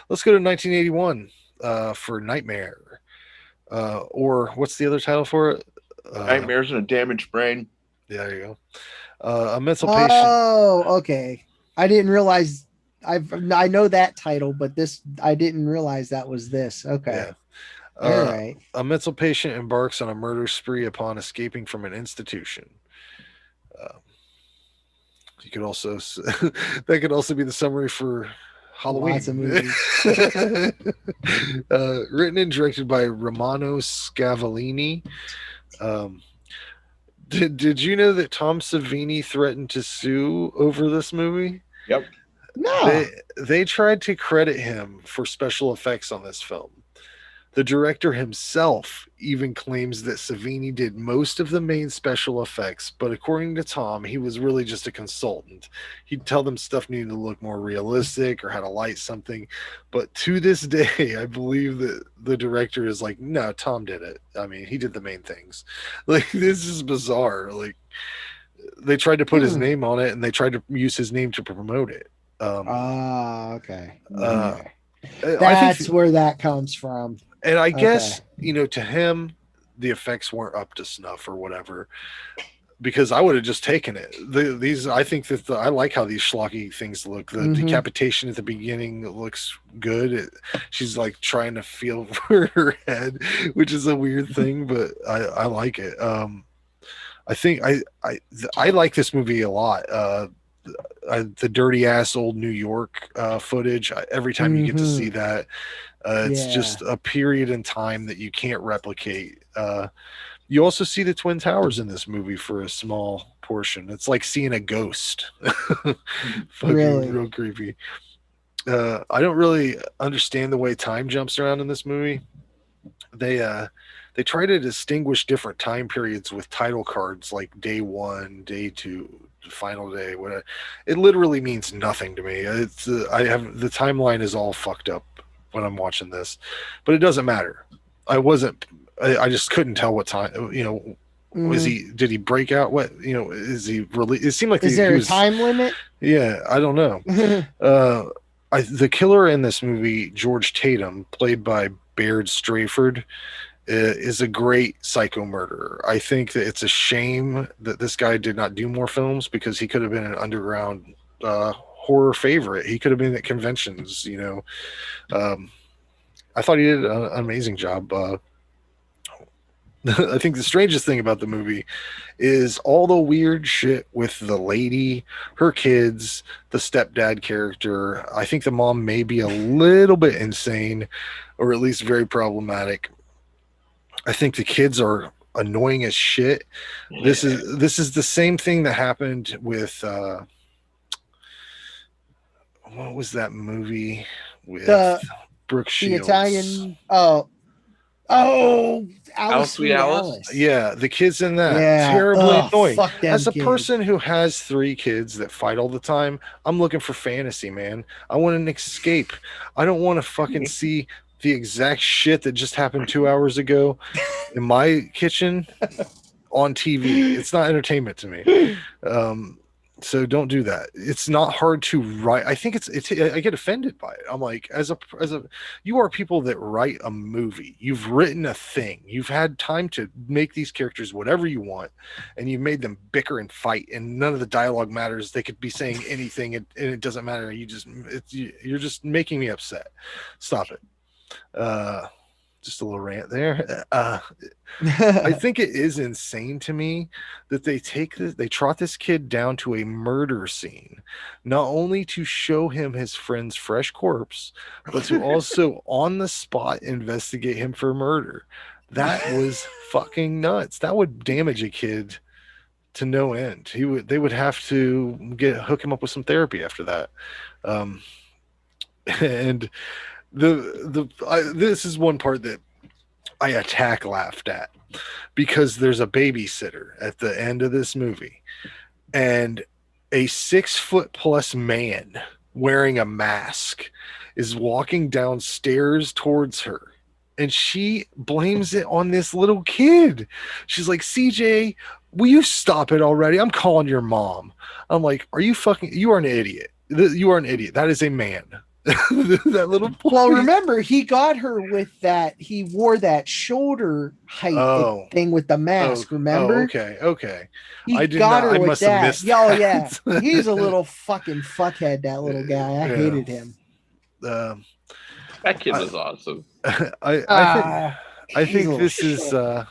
Let's go to 1981 for Nightmare. Or what's the other title for it? Uh, Nightmares in a damaged brain. yeah, there you go. A mental patient. Oh, okay. I didn't realize. I know that title, but this I didn't realize that was this. Okay, Yeah. all Uh, right. a mental patient embarks on a murder spree upon escaping from an institution. Uh, you could also that could also be the summary for Lots of Halloween. movies. Written and directed by Romano Scavolini. Um, did you know that Tom Savini threatened to sue over this movie? Yep. No. They tried to credit him for special effects on this film. The director himself even claims that Savini did most of the main special effects, but according to Tom, he was really just a consultant. He'd tell them stuff needed to look more realistic or how to light something. But to this day, I believe that the director is like, no, Tom did it. I mean, he did the main things. Like, this is bizarre. Like, they tried to put his Hmm. name on it and they tried to use his name to promote it. Um, Ah, okay. uh, Okay. I think That's where that comes from. and I Okay. guess, to him, the effects weren't up to snuff or whatever. Because I would have just taken it. I think that I like how these schlocky things look. The Mm-hmm. decapitation at the beginning looks good. She's like trying to feel for her head, which is a weird thing, but I like it. I think I like this movie a lot. The dirty ass old New York footage. Every time you get to see Mm-hmm. that, it's Yeah. just a period in time that you can't replicate. You also see the Twin Towers in this movie for a small portion. It's like seeing a ghost. Fucking Really. real creepy. I don't really understand the way time jumps around in this movie. They uh they try to distinguish different time periods with title cards like day one, day two, final day. Whatever. It literally means nothing to me. It's I have the timeline is all fucked up when I'm watching this, but it doesn't matter. I wasn't. I just couldn't tell what time. Was Mm-hmm. he? Did he break out? What is he really? It seemed like Is he there a was. time limit? Yeah, I don't know. Uh, the killer in this movie, George Tatum, played by Baird Strafford, is a great psycho murderer. I think that it's a shame that this guy did not do more films because he could have been an underground horror favorite. He could have been at conventions. Um, I thought he did an amazing job. I think the strangest thing about the movie is all the weird shit with the lady, her kids, the stepdad character. I think the mom may be a little bit insane or at least very problematic. I think the kids are annoying as shit. This Yeah. is this is the same thing that happened with what was that movie with the Brooke the Shields? Italian. Oh, Alice, Alice, Sweet Sweet Alice. Alice. Yeah, the kids in that Yeah. terribly Oh, annoying. fuck them As a kids. person who has three kids that fight all the time, I'm looking for fantasy, man. I want an escape. I don't want to fucking see the exact shit that just happened 2 hours ago in my kitchen on TV. It's not entertainment to me. Um, so don't do that. It's not hard to write. I think it's. I get offended by it. I'm like, you are people that write a movie. You've written a thing. You've had time to make these characters whatever you want, and you've made them bicker and fight, and none of the dialogue matters. They could be saying anything, and it doesn't matter. You're just making me upset. Stop it. Uh, just a little rant there. I think it is insane to me that they trot this kid down to a murder scene, not only to show him his friend's fresh corpse, but to also on the spot investigate him for murder. That was fucking nuts. That would damage a kid to no end. They would have to hook him up with some therapy after that. Um, and this is one part that I attack laughed at because there's a babysitter at the end of this movie and a 6 foot plus man wearing a mask is walking downstairs towards her and she blames it on this little kid. She's like, CJ, will you stop it already? I'm calling your mom. I'm like, are you fucking, you are an idiot. You are an idiot. That is a man. That little boy. Well, remember, he got her with that. He wore that shoulder height Oh, thing with the mask. Remember? okay, okay. He I did got not. her I with must have that. missed Yeah, oh yeah. He's a that. little fucking fuckhead. That little guy. I Yeah. hated him. Um, That kid I, was awesome. I think I He's a think little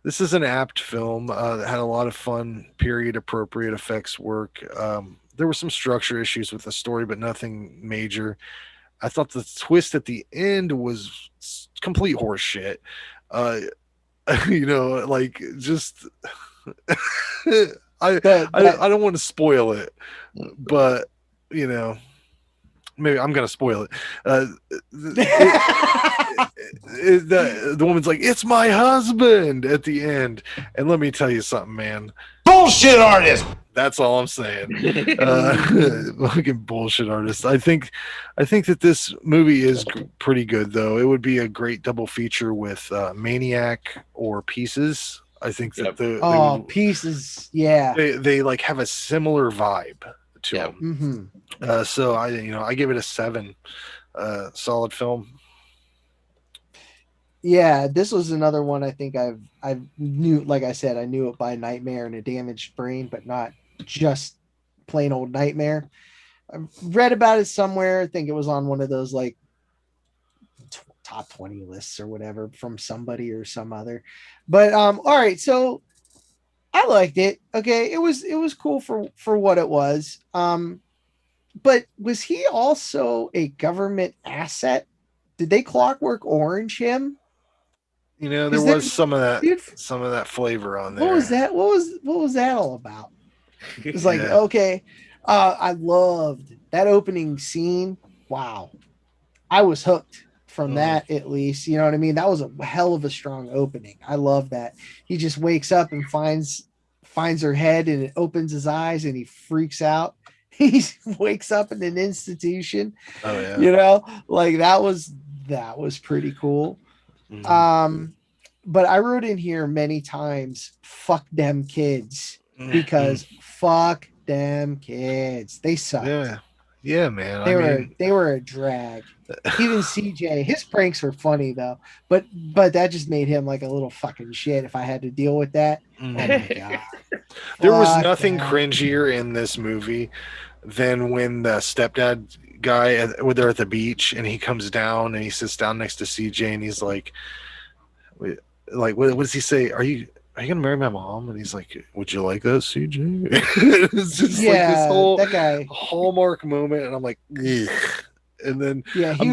this is an apt film that had a lot of fun, period appropriate effects work. There were some structure issues with the story, but nothing major. I thought the twist at the end was complete horse shit. Uh, like just I, I don't want to spoil it, but you know, maybe I'm gonna spoil it. The woman's like, "It's my husband" at the end, and let me tell you something, man. Bullshit artist. That's all I'm saying. Fucking bullshit artist. I think that this movie is pretty good, though. It would be a great double feature with Maniac or Pieces. I think that Pieces, yeah. They like have a similar vibe to them. Mm-hmm. So I give it a 7. Solid film. Yeah, this was another one I think I knew, like I said, I knew it by Nightmare and A Damaged Brain, but not just plain old Nightmare. I read about it somewhere. I think it was on one of those like top 20 lists or whatever from somebody or some other. But all right, so I liked it. Okay, it was cool for what it was. But was he also a government asset? Did they Clockwork Orange him? There was some of that flavor on there. What was that? What was that all about? It's like, okay. I loved that opening scene. Wow. I was hooked from that, at least. You know what I mean? That was a hell of a strong opening. I love that. He just wakes up and finds her head, and it opens his eyes, and he freaks out. He wakes up in an institution. Oh yeah. Like that was pretty cool. Mm-hmm. But I wrote in here many times, fuck them kids, because fuck them kids. They sucked. Yeah, man. They were a drag. Even CJ, his pranks were funny though, but that just made him like a little fucking shit if I had to deal with that. Oh my god. There was nothing cringier in this movie than when the stepdad guy they're at the beach and he comes down and he sits down next to CJ and he's like what does he say? Are you gonna marry my mom? And he's like, would you like that, CJ? It's just like this whole that guy Hallmark moment, and I'm like, ugh. And then he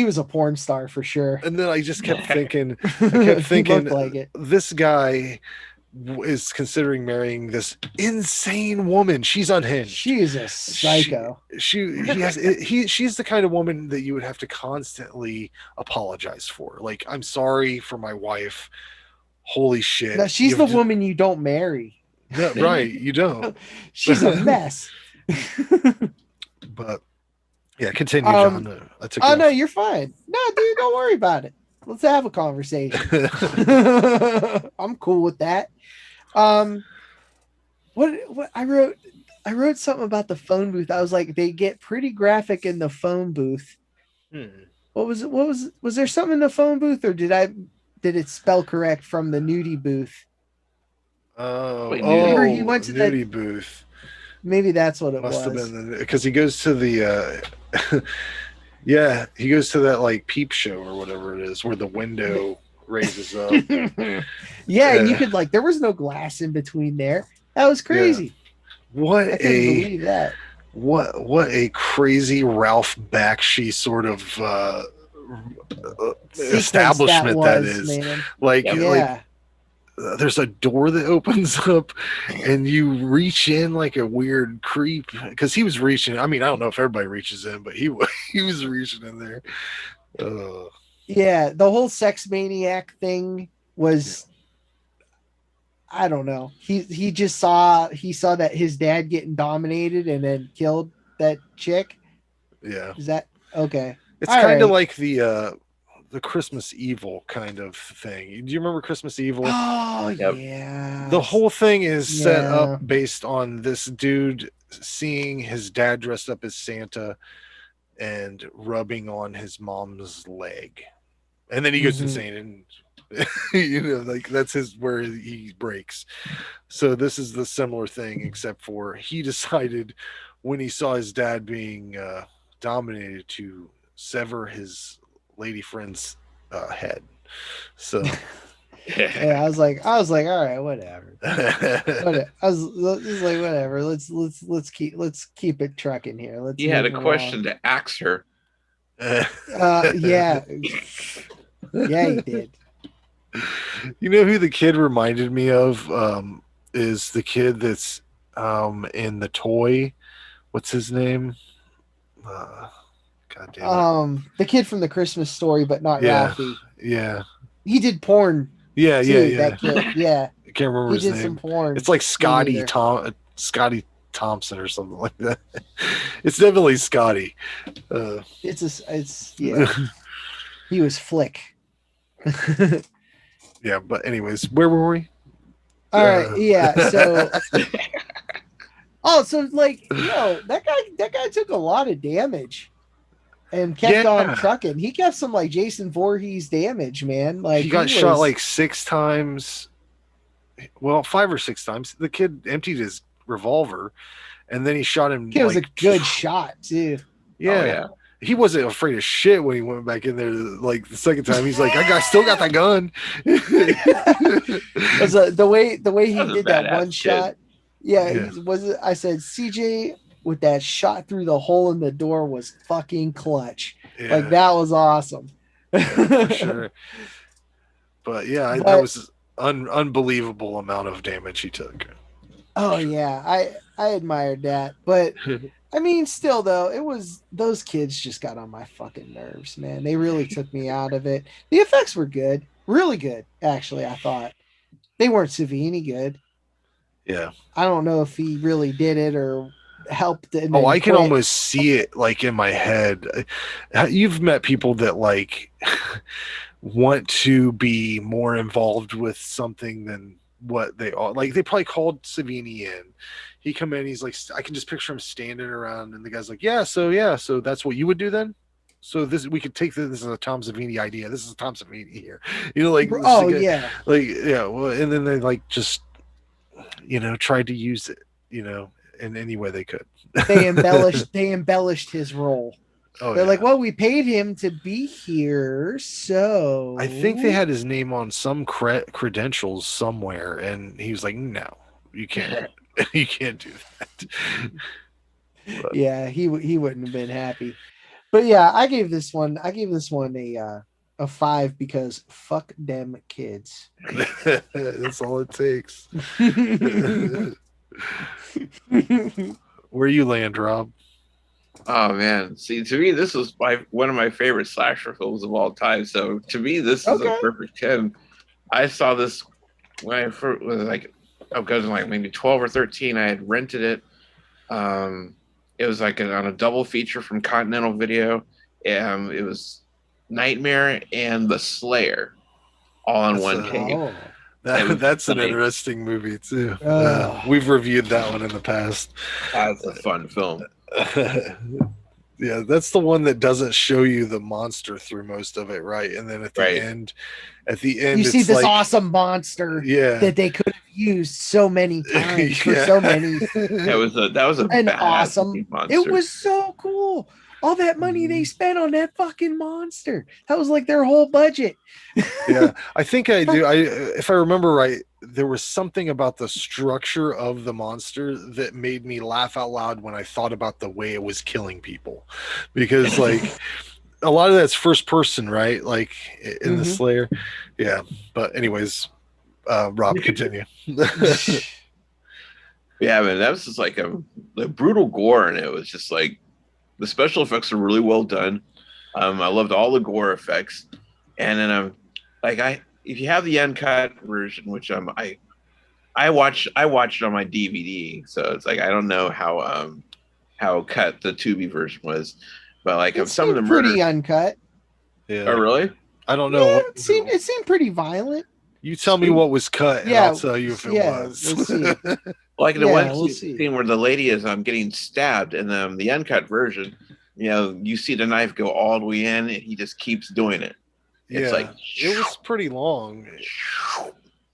was a porn star for sure. And then I just kept thinking like it. This guy is considering marrying this insane woman. She's unhinged. She is a psycho. She's the kind of woman that you would have to constantly apologize for. Like, I'm sorry for my wife. Holy shit. No, she's the woman you don't marry. No, right, you don't. She's a mess. But yeah, continue, John. No, you're fine. No, dude, don't worry about it. Let's have a conversation. I'm cool with that. What I wrote something about the phone booth. I was like, they get pretty graphic in the phone booth. What was it? Was there something in the phone booth, or did it spell correct from the nudie booth? He went to the nudie booth. Maybe that's what it must have been, because he goes to the yeah, he goes to that like peep show or whatever it is where the window raises up. Yeah, and you could there was no glass in between there. That was crazy. Yeah. I couldn't believe that. What a crazy Ralph Bakshi sort of establishment that is. Man. Like there's a door that opens up and you reach in like a weird creep, because he was reaching. I mean, I don't know if everybody reaches in, but he was reaching in there. Yeah, the whole sex maniac thing was, I don't know. He saw that his dad getting dominated and then killed that chick. Yeah. Is that okay? It's kind of like the Christmas Evil kind of thing. Do you remember Christmas Evil? Oh, yeah. The whole thing is set up based on this dude seeing his dad dressed up as Santa, and rubbing on his mom's leg. And then he goes insane and like that's where he breaks. So this is the similar thing, except for he decided when he saw his dad being dominated to sever his lady friend's head. So yeah, I was like, all right, whatever. I was like, whatever. Let's keep it trucking here. Let's. He had a question to ask her. Yeah, yeah, he did. You know who the kid reminded me of? Is the kid that's in the toy? What's his name? God damn it. The kid from the Christmas Story, but not Ralphie. Yeah. He did porn. Yeah, too, yeah. That kid. Yeah. I can't remember his name. He did some porn. It's like Scotty Thompson or something like that. It's definitely Scotty. Yeah. He was Flick. Yeah, but anyways, where were we? All right, yeah. So, so like, that guy took a lot of damage and kept on trucking. He kept some like Jason Voorhees damage, man. Like he got shot like 6 times. Well, 5 or 6 times. The kid emptied his revolver, and then he shot him. It was a good shot too. Yeah. Oh, yeah. He wasn't afraid of shit when he went back in there. Like the second time, he's like, still got that gun." The way he did that one shot. Yeah. I said CJ with that shot through the hole in the door was fucking clutch. Yeah. Like that was awesome. Yeah, for sure. But yeah, that was unbelievable amount of damage he took. Oh yeah, I admired that, but I mean, still though, those kids just got on my fucking nerves, man. They really took me out of it. The effects were good, really good, actually. I thought they weren't Savini good. Yeah, I don't know if he really did it or helped. I can almost see it like in my head. You've met people that like want to be more involved with something than what they are. Like they probably called Savini in. He come in, he's like, I can just picture him standing around, and the guy's like, so that's what you would do then. So we could take this as a Tom Savini idea. This is a Tom Savini here, like well, and then they like just tried to use it, in any way they could. They embellished his role. They're like, well, we paid him to be here, so I think they had his name on some credentials somewhere, and he was like, no, you can't. You can't do that. But. Yeah, he wouldn't have been happy. But yeah, I gave this one a 5 because fuck them kids. That's all it takes. Where you land, Rob? Oh man, see, to me this was one of my favorite slasher films of all time. So to me, this is a perfect 10. I saw this when I first was like, I was like maybe 12 or 13. I had rented it. It was like on a double feature from Continental Video. It was Nightmare and The Slayer, all on one tape. That's an interesting movie too. We've reviewed that one in the past. That's a fun film. Yeah, that's the one that doesn't show you the monster through most of it, right? And then at the end, you see this awesome monster that they could have used so many times for so many. That was an awesome monster. It was so cool. All that money they spent on that fucking monster. That was like their whole budget. Yeah, I think I do. If I remember right, there was something about the structure of the monster that made me laugh out loud when I thought about the way it was killing people, because like a lot of that's first person, right? Like in the Slayer. Yeah. But anyways, Rob, continue. Yeah, man, that was just like the brutal gore, and it was just like the special effects are really well done. I loved all the gore effects, and then if you have the uncut version, which I watched it on my DVD, so it's like I don't know how cut the Tubi version was, but like some of the pretty uncut. Yeah. Oh really? I don't know. It seemed pretty violent. You tell me what was cut, and I'll tell you if it was. We'll see. Like the scene where the lady is getting stabbed in the uncut version, You know, you see the knife go all the way in, and he just keeps doing it. It's Yeah, like it was pretty long.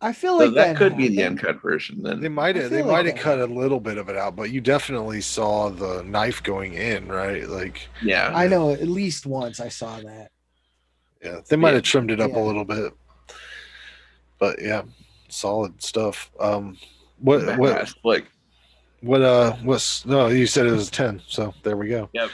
I feel so like that could be happened. the uncut version. Then They might I have feel like that cut a little bit of it out, but you definitely saw the knife going in, right? Like, yeah, I know at least once I saw that. yeah, they might have trimmed it up a Yeah. little bit, but yeah, solid stuff. badass flick. What's no? You said it was 10, so there we go. Yep.